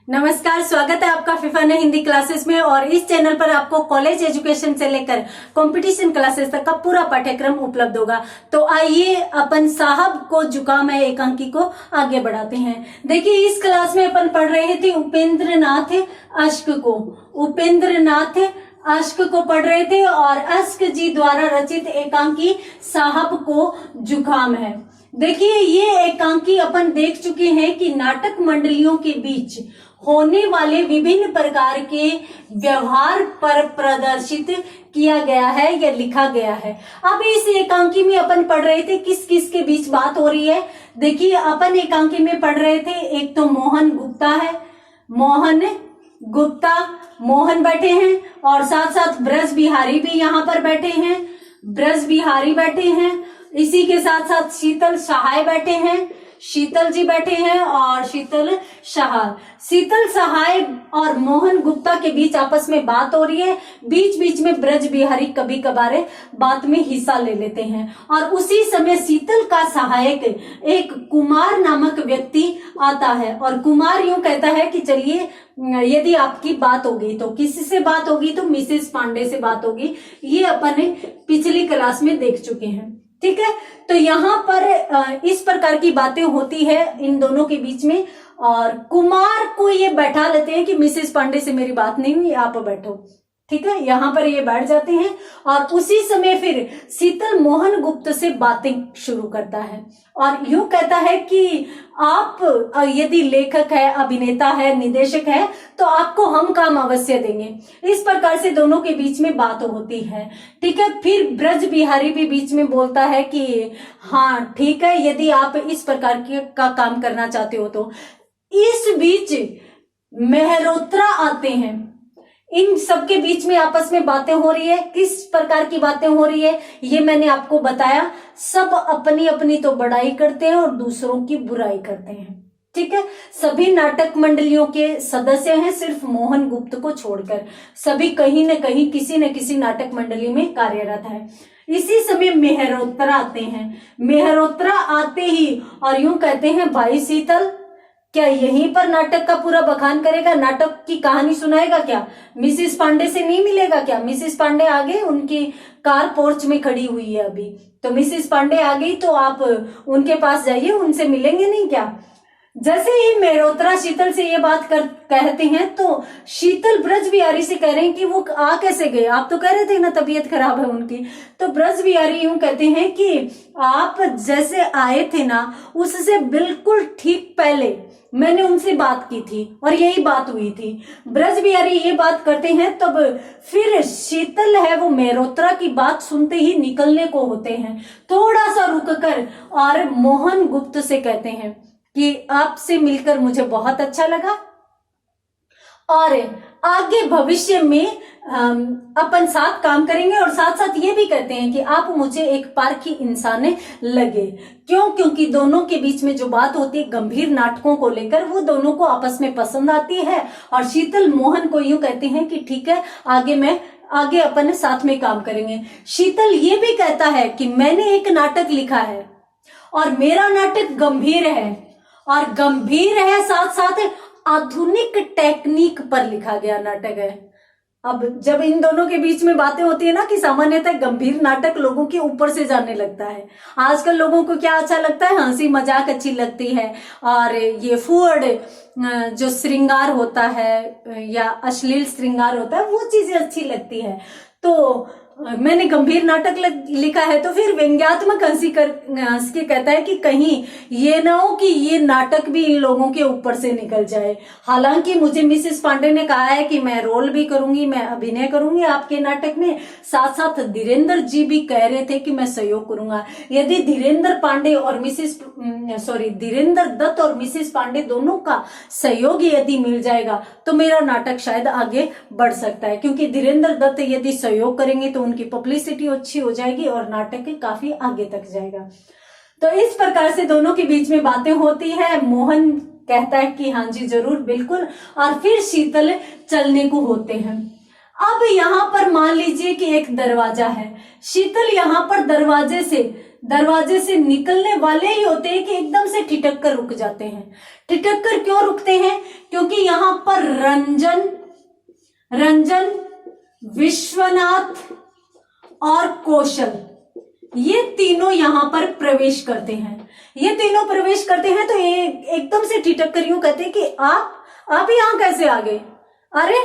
नमस्कार, स्वागत है आपका फिफाना हिंदी क्लासेस में। और इस चैनल पर आपको कॉलेज एजुकेशन से लेकर कंपटीशन क्लासेस तक का पूरा पाठ्यक्रम उपलब्ध होगा। तो आइए अपन साहब को जुकाम है एकांकी को आगे बढ़ाते हैं। देखिए, इस क्लास में अपन पढ़ रहे थे उपेंद्र नाथ अश्क को, उपेंद्र नाथ अश्क को पढ़ रहे थे और अश्क जी द्वारा रचित एकांकी साहब को जुकाम है। देखिए, ये एकांकी अपन देख चुके हैं कि नाटक मंडलियों के बीच होने वाले विभिन्न प्रकार के व्यवहार पर प्रदर्शित किया गया है या लिखा गया है। अब इस एकांकी में अपन पढ़ रहे थे किस किस के बीच बात हो रही है। देखिए, अपन एकांकी में पढ़ रहे थे, एक तो मोहन गुप्ता है, मोहन गुप्ता, मोहन बैठे हैं और साथ साथ ब्रज बिहारी भी यहाँ पर बैठे हैं, ब्रज बिहारी बैठे हैं। इसी के साथ साथ शीतल सहाय बैठे हैं, शीतल जी बैठे हैं और शीतल सहाय, शीतल सहाय और मोहन गुप्ता के बीच आपस में बात हो रही है। बीच बीच में ब्रज बिहारी कभी कभार बात में हिस्सा ले लेते हैं और उसी समय शीतल का सहायक एक कुमार नामक व्यक्ति आता है और कुमार यूं कहता है कि चलिए, यदि आपकी बात होगी तो किससे बात होगी, तो मिसेस पांडे से बात होगी। ये अपन पिछली क्लास में देख चुके हैं, ठीक है। तो यहाँ पर इस प्रकार की बातें होती है इन दोनों के बीच में और कुमार को ये बैठा लेते हैं कि मिसेस पांडे से मेरी बात नहीं हुई, आप बैठो, ठीक है। यहाँ पर ये बैठ जाते हैं और उसी समय फिर शीतल मोहन गुप्त से बातें शुरू करता है और यूं कहता है कि आप यदि लेखक है, अभिनेता है, निदेशक है तो आपको हम काम अवश्य देंगे। इस प्रकार से दोनों के बीच में बात होती है, ठीक है। फिर ब्रज बिहारी भी बीच में बोलता है कि हाँ ठीक है, यदि आप इस प्रकार का काम करना चाहते हो तो। इस बीच मेहरोत्रा आते हैं, इन सबके बीच में आपस में बातें हो रही है। किस प्रकार की बातें हो रही है ये मैंने आपको बताया। सब अपनी अपनी तो बड़ाई करते हैं और दूसरों की बुराई करते हैं, ठीक है। सभी नाटक मंडलियों के सदस्य हैं, सिर्फ मोहन गुप्त को छोड़कर सभी कहीं न कहीं किसी न किसी नाटक मंडली में कार्यरत है। इसी समय मेहरोत्रा आते हैं। मेहरोत्रा आते ही और यूं कहते हैं, भाई शीतल, क्या यहीं पर नाटक का पूरा बखान करेगा, नाटक की कहानी सुनाएगा क्या, मिसेस पांडे से नहीं मिलेगा क्या? मिसेस पांडे आगे, उनकी कार पोर्च में खड़ी हुई है अभी, तो मिसेस पांडे आ गई तो आप उनके पास जाइए, उनसे मिलेंगे नहीं क्या? जैसे ही मेहरोत्रा शीतल से ये बात कहते हैं तो शीतल ब्रज बिहारी से कह रहे हैं कि वो आ कैसे गए, आप तो कह रहे थे ना तबीयत खराब है उनकी। तो ब्रज बिहारी यूं कहते हैं कि आप जैसे आए थे ना, उससे बिल्कुल ठीक पहले मैंने उनसे बात की थी और यही बात हुई थी। ब्रज बिहारी ये बात करते हैं, तब फिर शीतल है वो मेहरोत्रा की बात सुनते ही निकलने को होते हैं, थोड़ा सा रुककर और मोहन गुप्त से कहते हैं कि आपसे मिलकर मुझे बहुत अच्छा लगा और आगे भविष्य में अपन साथ काम करेंगे। और साथ साथ ये भी कहते हैं कि आप मुझे एक पारखी इंसान लगे। क्यों? क्योंकि दोनों के बीच में जो बात होती है गंभीर नाटकों को लेकर, वो दोनों को आपस में पसंद आती है। और शीतल मोहन को यूं कहते हैं कि ठीक है, आगे अपन साथ में काम करेंगे। शीतल ये भी कहता है कि मैंने एक नाटक लिखा है और मेरा नाटक गंभीर है और गंभीर है, साथ साथ आधुनिक टेक्निक पर लिखा गया नाटक है। अब जब इन दोनों के बीच में बातें होती है ना कि सामान्यतः गंभीर नाटक लोगों के ऊपर से जाने लगता है। आजकल लोगों को क्या अच्छा लगता है, हंसी मजाक अच्छी लगती है और ये फूड जो श्रृंगार होता है या अश्लील श्रृंगार होता है, वो चीजें अच्छी लगती है। तो मैंने गंभीर नाटक लिखा है तो फिर व्यंग्यात्मक हंस के कहता है कि कहीं ये ना हो कि ये नाटक भी इन लोगों के ऊपर से निकल जाए। हालांकि मुझे मिसेस पांडे ने कहा है कि मैं रोल भी करूंगी, मैं अभिनय करूंगी आपके नाटक में, साथ साथ धीरेन्द्र जी भी कह रहे थे कि मैं सहयोग करूंगा। यदि धीरेन्द्र दत्त और मिसेस पांडे दोनों का सहयोग यदि मिल जाएगा तो मेरा नाटक शायद आगे बढ़ सकता है, क्योंकि धीरेन्द्र दत्त यदि सहयोग करेंगे तो उनकी पब्लिसिटी अच्छी हो जाएगी और नाटक काफी आगे तक जाएगा। तो इस प्रकार से दोनों के बीच में बातें होती है। मोहन कहता है कि हाँ जी जरूर, बिल्कुल, और फिर शीतल चलने को होते हैं। अब यहाँ पर मान लीजिए कि एक दरवाजा है, शीतल यहाँ पर दरवाजे से निकलने वाले ही होते हैं कि एकदम से ठिठक कर रुक जाते हैं। ठिठक कर क्यों रुकते हैं? क्योंकि यहाँ रंजन, विश्वनाथ और कौशल, ये तीनों यहां पर प्रवेश करते हैं। ये तीनों प्रवेश करते हैं तो एकदम से ठिठक कर यूं कहते हैं कि आप यहां कैसे आ गए? अरे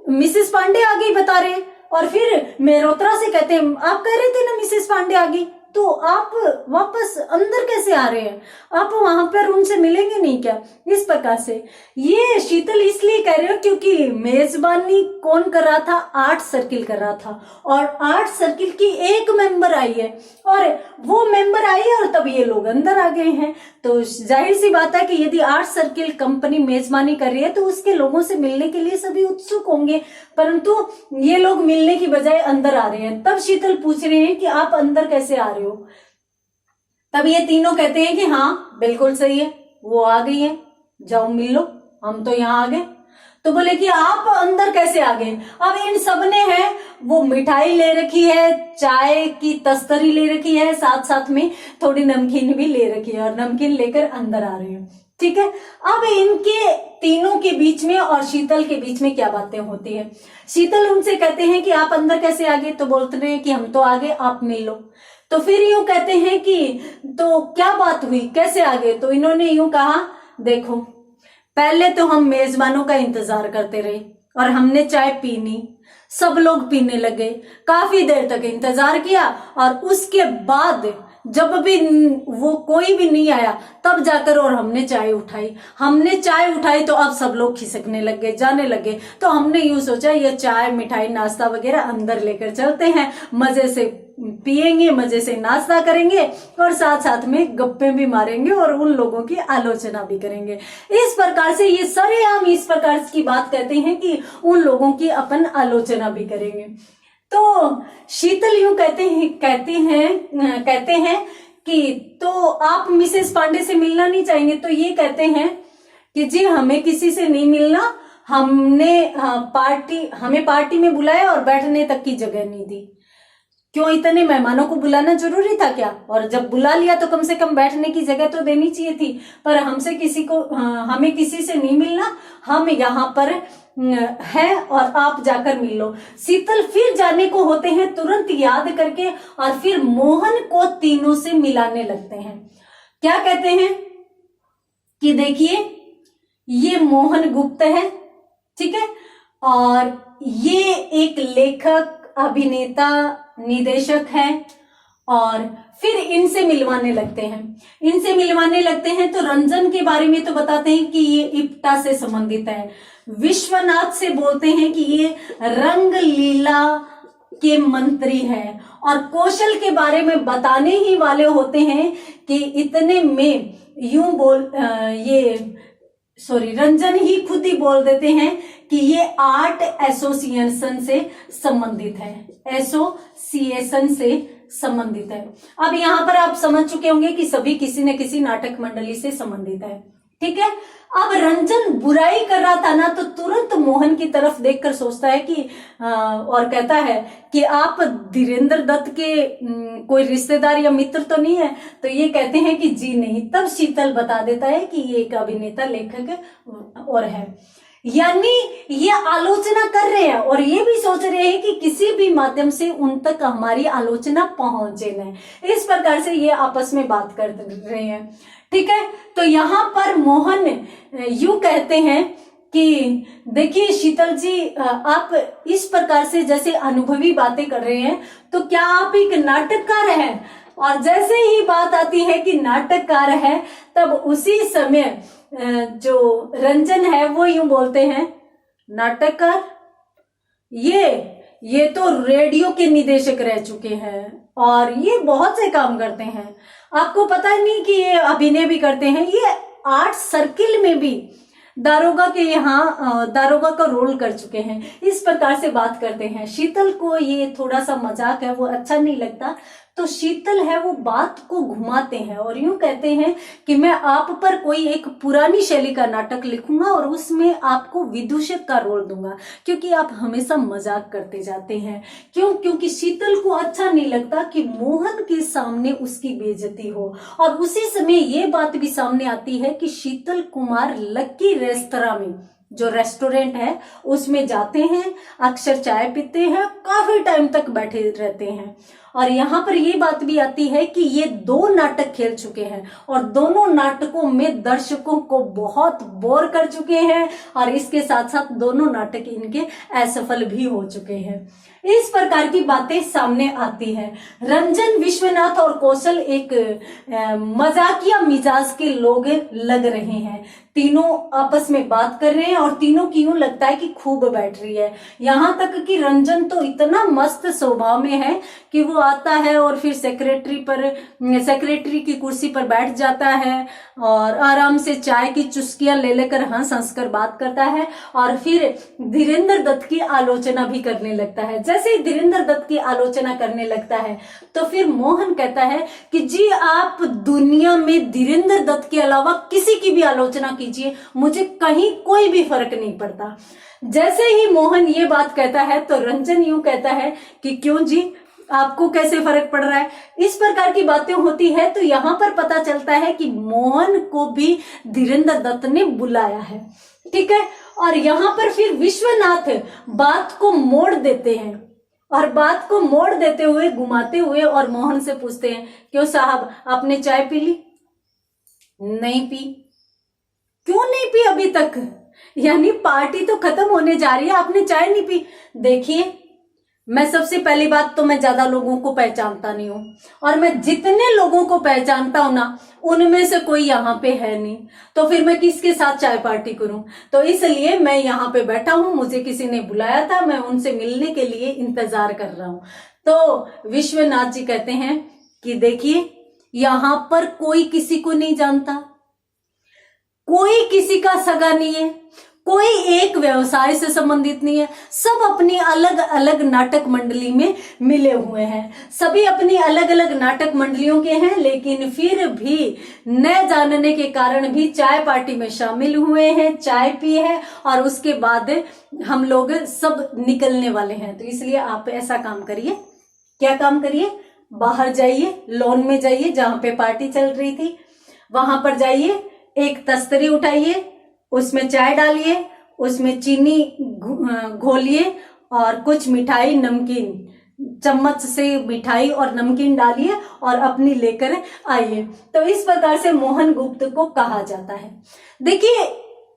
मिसेस पांडे आ गई बता रहे। और फिर मेहरोत्रा से कहते हैं आप कह रहे थे ना मिसेस पांडे आ गई, तो आप वापस अंदर कैसे आ रहे हैं? आप वहां पर उनसे मिलेंगे नहीं क्या? इस प्रकार से ये शीतल इसलिए कह रहे हो क्योंकि मेजबानी कौन कर रहा था? आर्ट सर्किल कर रहा था, और आर्ट सर्किल की एक मेंबर आई है, और वो मेंबर आई है और तब ये लोग अंदर आ गए हैं। तो जाहिर सी बात है कि यदि आर्ट सर्किल कंपनी मेजबानी कर रही है तो उसके लोगों से मिलने के लिए सभी उत्सुक होंगे, परंतु ये लोग मिलने की बजाय अंदर आ रहे हैं। तब शीतल पूछ रहे हैं कि आप अंदर कैसे आ रहे हो? तब ये तीनों कहते हैं कि हाँ बिल्कुल सही है, वो आ गई है, जाओ मिल लो, हम तो यहाँ आ गए। तो बोले कि आप अंदर कैसे आ गए? अब इन सब ने है वो मिठाई ले रखी है, चाय की तस्तरी ले रखी है, साथ साथ में थोड़ी नमकीन भी ले रखी है, और नमकीन लेकर अंदर आ रहे हैं। ठीक है, अब इनके तीनों के बीच में और शीतल के बीच में क्या बातें होती है? शीतल उनसे कहते हैं कि आप अंदर कैसे आ गए? तो बोलते हैं कि हम तो आ गए, आप मिल लो। तो फिर यूं कहते हैं कि तो क्या बात हुई, कैसे आ गए? तो इन्होंने यूं कहा, देखो पहले तो हम मेजबानों का इंतजार करते रहे और हमने चाय पीनी, सब लोग पीने लगे, काफी देर तक इंतजार किया, और उसके बाद जब भी वो कोई भी नहीं आया तब जाकर और हमने चाय उठाई तो अब सब लोग खिसकने लग गए, जाने लगे। तो हमने यूं सोचा ये चाय मिठाई नाश्ता वगैरह अंदर लेकर चलते हैं, मजे से पिएंगे, मजे से नाश्ता करेंगे, और साथ साथ में गप्पे भी मारेंगे और उन लोगों की आलोचना भी करेंगे। इस प्रकार से ये सरेआम इस प्रकार की बात कहते हैं कि उन लोगों की अपन आलोचना भी करेंगे। तो शीतल यूं कहते हैं कि तो आप मिसेस पांडे से मिलना नहीं चाहेंगे? तो ये कहते हैं कि जी हमें किसी से नहीं मिलना, हमें पार्टी में बुलाया और बैठने तक की जगह नहीं दी। क्यों इतने मेहमानों को बुलाना जरूरी था क्या? और जब बुला लिया तो कम से कम बैठने की जगह तो देनी चाहिए थी। पर हमें किसी से नहीं मिलना, हम यहाँ पर है और आप जाकर मिल लो। शीतल फिर जाने को होते हैं तुरंत याद करके, और फिर मोहन को तीनों से मिलाने लगते हैं। क्या कहते हैं कि देखिए ये मोहन गुप्त है, ठीक है, और ये एक लेखक, अभिनेता, निदेशक है, और फिर इनसे मिलवाने लगते हैं। तो रंजन के बारे में तो बताते हैं कि ये इप्टा से संबंधित है, विश्वनाथ से बोलते हैं कि ये रंग लीला के मंत्री हैं, और कौशल के बारे में बताने ही वाले होते हैं कि इतने में रंजन ही खुद ही बोल देते हैं कि ये आर्ट एसोसिएशन से संबंधित है। अब यहाँ पर आप समझ चुके होंगे कि सभी किसी न किसी नाटक मंडली से संबंधित है, ठीक है। अब रंजन बुराई कर रहा था ना, तो तुरंत मोहन की तरफ देखकर सोचता है कि और कहता है कि आप धीरेन्द्र दत्त के कोई रिश्तेदार या मित्र तो नहीं है? तो ये कहते हैं कि जी नहीं। तब शीतल बता देता है कि ये एक अभिनेता, लेखक और है। यानी ये आलोचना कर रहे हैं और ये भी सोच रहे हैं कि किसी भी माध्यम से उन तक हमारी आलोचना पहुंचे न। इस प्रकार से ये आपस में बात कर रहे हैं, ठीक है। तो यहाँ पर मोहन यूं कहते हैं कि देखिए शीतल जी, आप इस प्रकार से जैसे अनुभवी बातें कर रहे हैं, तो क्या आप एक नाटककार हैं? और जैसे ही बात आती है कि नाटककार है, तब उसी समय जो रंजन है वो यूं बोलते हैं, नाटककार, ये तो रेडियो के निदेशक रह चुके हैं और ये बहुत से काम करते हैं। आपको पता नहीं कि ये अभिनय भी करते हैं, ये आर्ट सर्किल में भी दारोगा के यहाँ दारोगा का रोल कर चुके हैं। इस प्रकार से बात करते हैं। शीतल को ये थोड़ा सा मजाक है, वो अच्छा नहीं लगता, तो शीतल है वो बात को घुमाते हैं और यूं कहते हैं कि मैं आप पर कोई एक पुरानी शैली का नाटक लिखूंगा और उसमें आपको विदूषक का रोल दूंगा, क्योंकि आप हमेशा मजाक करते जाते हैं। क्योंकि शीतल को अच्छा नहीं लगता कि मोहन के सामने उसकी बेइज्जती हो। और उसी समय ये बात भी सामने आती है कि शीतल कुमार लक्की रेस्तरां में जो रेस्टोरेंट है उसमें जाते हैं, अक्सर चाय पीते हैं, काफी टाइम तक बैठे रहते हैं। और यहाँ पर ये बात भी आती है कि ये 2 नाटक खेल चुके हैं और दोनों नाटकों में दर्शकों को बहुत बोर कर चुके हैं और इसके साथ साथ दोनों नाटक इनके असफल भी हो चुके हैं। इस प्रकार की बातें सामने आती है। रंजन, विश्वनाथ और कौशल एक मजाकिया मिजाज के लोग लग रहे हैं। तीनों आपस में बात कर रहे हैं और तीनों की यूं लगता है कि खूब बैठ रही है। यहां तक कि रंजन तो इतना मस्त स्वभाव में है कि वो आता है और फिर सेक्रेटरी की कुर्सी पर बैठ जाता है और आराम से चाय की चुस्कियां ले लेकर हंस हंस कर बात करता है और फिर धीरेन्द्र दत्त की आलोचना भी करने लगता है। जैसे ही धीरेन्द्र दत्त की आलोचना करने लगता है तो फिर मोहन कहता है कि जी आप दुनिया में धीरेन्द्र दत्त के अलावा किसी की भी आलोचना कीजिए, मुझे कहीं कोई भी फर्क नहीं पड़ता। जैसे ही मोहन ये बात कहता है तो रंजन यूं कहता है कि क्यों जी, आपको कैसे फर्क पड़ रहा है। इस प्रकार की बातें होती है तो यहां पर पता चलता है कि मोहन को भी धीरेन्द्र दत्त ने बुलाया है, ठीक है। और यहां पर फिर विश्वनाथ बात को मोड़ देते हैं और बात को मोड़ देते हुए, घुमाते हुए और मोहन से पूछते हैं, क्यों साहब आपने चाय पी ली? नहीं पी। क्यों नहीं पी अभी तक? यानी पार्टी तो खत्म होने जा रही है, आपने चाय नहीं पी। देखिए, मैं सबसे पहली बात तो मैं ज्यादा लोगों को पहचानता नहीं हूं और मैं जितने लोगों को पहचानता हूं ना उनमें से कोई यहाँ पे है नहीं, तो फिर मैं किसके साथ चाय पार्टी करूं। तो इसलिए मैं यहाँ पे बैठा हूं, मुझे किसी ने बुलाया था, मैं उनसे मिलने के लिए इंतजार कर रहा हूं। तो विश्वनाथ जी कहते हैं कि देखिए, यहां पर कोई किसी को नहीं जानता, कोई किसी का सगा नहीं है, कोई एक व्यवसाय से संबंधित नहीं है, सब अपनी अलग अलग नाटक मंडली में मिले हुए हैं, सभी अपनी अलग अलग नाटक मंडलियों के हैं, लेकिन फिर भी न जानने के कारण भी चाय पार्टी में शामिल हुए हैं, चाय पी है और उसके बाद हम लोग सब निकलने वाले हैं। तो इसलिए आप ऐसा काम करिए, क्या काम करिए, बाहर जाइए, लॉन में जाइए जहां पे पार्टी चल रही थी, वहां पर जाइए, एक तस्तरी उठाइए, उसमें चाय डालिए, उसमें चीनी घोलिए और कुछ मिठाई, नमकीन, चम्मच से मिठाई और नमकीन डालिए और अपनी लेकर आइए। तो इस प्रकार से मोहन गुप्त को कहा जाता है। देखिए,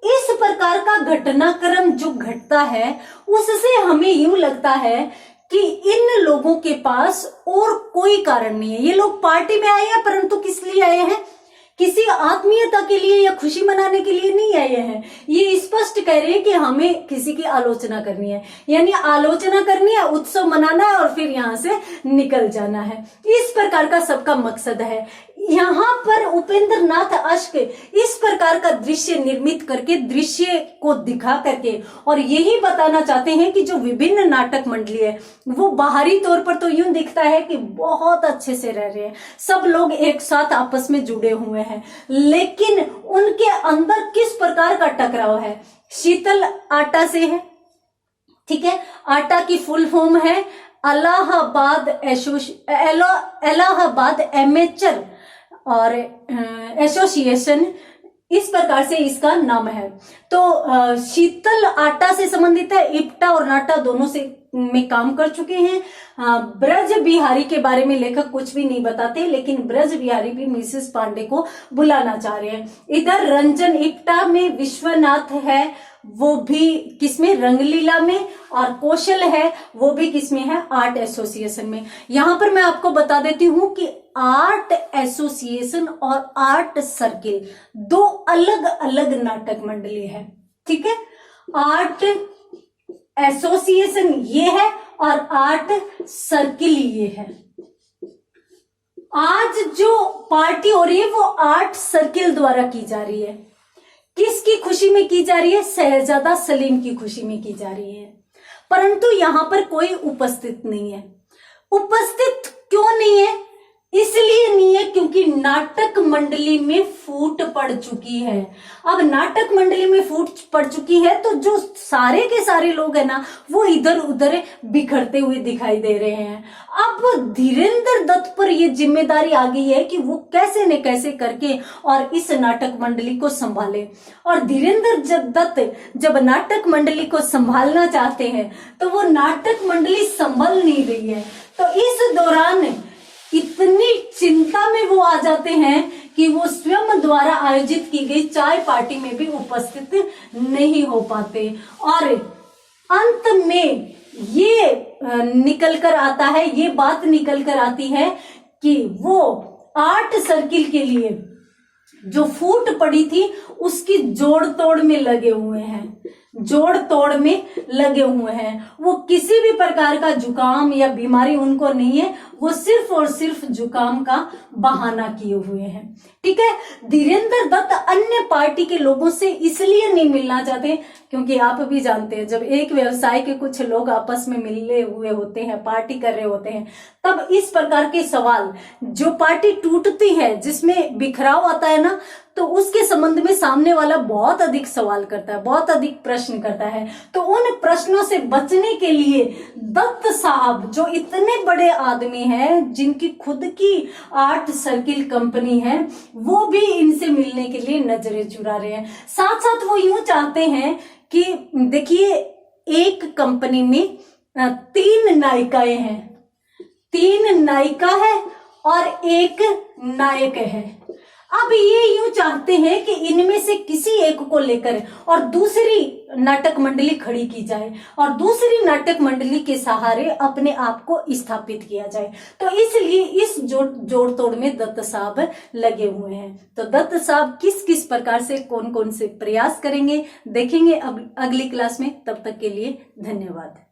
इस प्रकार का घटनाक्रम जो घटता है उससे हमें यूं लगता है कि इन लोगों के पास और कोई कारण नहीं है। ये लोग पार्टी में आए हैं, परंतु किस लिए आए हैं? किसी आत्मीयता के लिए या खुशी मनाने के लिए नहीं आए हैं। ये स्पष्ट कह रहे हैं कि हमें किसी की आलोचना करनी है, यानी आलोचना करनी है, उत्सव मनाना है और फिर यहाँ से निकल जाना है। इस प्रकार का सबका मकसद है। यहाँ पर उपेंद्र नाथ अश्क इस प्रकार का दृश्य निर्मित करके, दृश्य को दिखा करके और यही बताना चाहते हैं कि जो विभिन्न नाटक मंडली है वो बाहरी तौर पर तो यूं दिखता है कि बहुत अच्छे से रह रहे हैं, सब लोग एक साथ आपस में जुड़े हुए हैं, लेकिन उनके अंदर किस प्रकार का टकराव है? शीतल आटा से है, ठीक है। आटा की फुल फॉर्म है इलाहाबाद एमेचर और एसोसिएशन, इस प्रकार से इसका नाम है। तो शीतल आटा से संबंधित है, इप्टा और नाटा दोनों से में काम कर चुके हैं। ब्रज बिहारी के बारे में लेखक कुछ भी नहीं बताते, लेकिन ब्रज बिहारी भी मिसेस पांडे को बुलाना चाह रहे हैं। इधर रंजन इप्टा में, विश्वनाथ है वो भी किसमें, रंगलीला में, और कौशल है वो भी किसमें है, आर्ट एसोसिएशन में। यहां पर मैं आपको बता देती हूं कि आर्ट एसोसिएशन और आर्ट सर्किल दो अलग अलग नाटक मंडली है, ठीक है। आर्ट एसोसिएशन ये है और आर्ट सर्किल ये है। आज जो पार्टी हो रही है वो आर्ट सर्किल द्वारा की जा रही है। किसकी खुशी में की जा रही है? शहजादा सलीम की खुशी में की जा रही है, परंतु यहां पर कोई उपस्थित नहीं है। उपस्थित क्यों नहीं है? इसलिए नहीं है क्योंकि नाटक मंडली में फूट पड़ चुकी है। अब नाटक मंडली में फूट पड़ चुकी है तो जो सारे के सारे लोग है ना वो इधर उधर बिखरते हुए दिखाई दे रहे हैं। अब धीरेन्द्र दत्त पर ये जिम्मेदारी आ गई है कि वो कैसे न कैसे करके और इस नाटक मंडली को संभाले। और धीरेन्द्र दत्त जब नाटक मंडली को संभालना चाहते हैं तो वो नाटक मंडली संभल नहीं रही है। तो इस दौरान इतनी चिंता में वो आ जाते हैं कि वो स्वयं द्वारा आयोजित की गई चाय पार्टी में भी उपस्थित नहीं हो पाते। और अंत में ये निकल कर आता है, ये बात निकल कर आती है कि वो आर्ट सर्किल के लिए जो फूट पड़ी थी उसकी जोड़ तोड़ में लगे हुए हैं, जोड़ तोड़ में लगे हुए हैं। वो किसी भी प्रकार का जुकाम या बीमारी उनको नहीं है, वो सिर्फ और सिर्फ जुकाम का बहाना किए हुए हैं। ठीक है, धीरेन्द्र दत्त अन्य पार्टी के लोगों से इसलिए नहीं मिलना चाहते क्योंकि आप भी जानते हैं जब एक व्यवसाय के कुछ लोग आपस में मिले हुए होते हैं, पार्टी कर रहे होते हैं, तब इस प्रकार के सवाल, जो पार्टी टूटती है जिसमें बिखराव आता है ना, तो उसके संबंध में सामने वाला बहुत अधिक सवाल करता है, बहुत अधिक प्रश्न करता है। तो उन प्रश्नों से बचने के लिए दत्त साहब जो इतने बड़े आदमी हैं, जिनकी खुद की आर्ट सर्किल कंपनी है, वो भी इनसे मिलने के लिए नजरें चुरा रहे हैं। साथ साथ वो यूं चाहते हैं कि देखिए एक कंपनी में 3 नायिकाएं हैं, 3 नायिका है और एक नायक है। अब ये यूं चाहते हैं कि इनमें से किसी एक को लेकर और दूसरी नाटक मंडली खड़ी की जाए और दूसरी नाटक मंडली के सहारे अपने आप को स्थापित किया जाए। तो इसलिए इस जोड़ तोड़ में दत्त साहब लगे हुए हैं। तो दत्त साहब किस किस प्रकार से कौन कौन से प्रयास करेंगे देखेंगे अगली क्लास में। तब तक के लिए धन्यवाद।